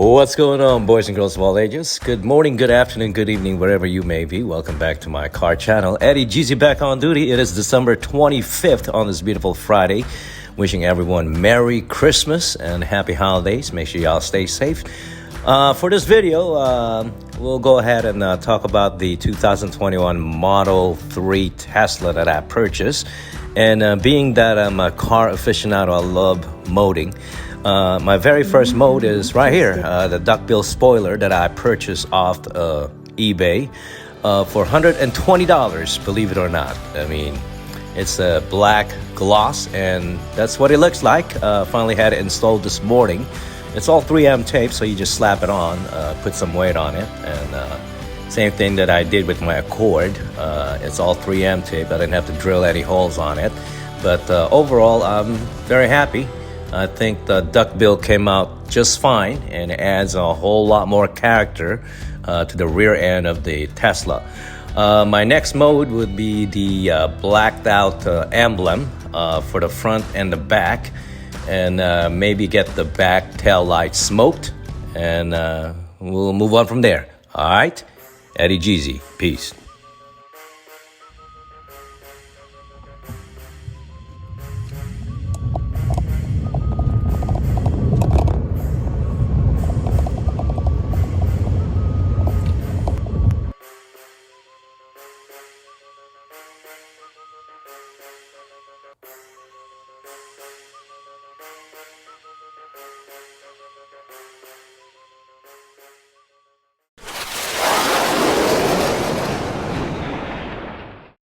What's going on, boys and girls of all ages? Good morning, good afternoon, good evening, wherever you may be. Welcome back to my car channel. Eddiegeezee back on duty. It is December 25th on this beautiful Friday. Wishing everyone Merry Christmas and Happy Holidays. Make sure y'all stay safe. For this video, we'll go ahead and talk about the 2021 Model 3 Tesla that I purchased. And being that I'm a car aficionado, I love modding. My very first mode is right here, the duckbill spoiler that I purchased off eBay for $120, believe it or not. I mean, it's a black gloss, and that's what it looks like. Finally had it installed this morning. It's all 3M tape, so you just slap it on, put some weight on it, and same thing that I did with my Accord. It's all 3M tape. I didn't have to drill any holes on it, but overall, I'm very happy. I think the duckbill came out just fine and adds a whole lot more character to the rear end of the Tesla. My next mode would be the blacked out emblem for the front and the back, and maybe get the back tail light smoked, and we'll move on from there. All right, Eddiegeezee, peace.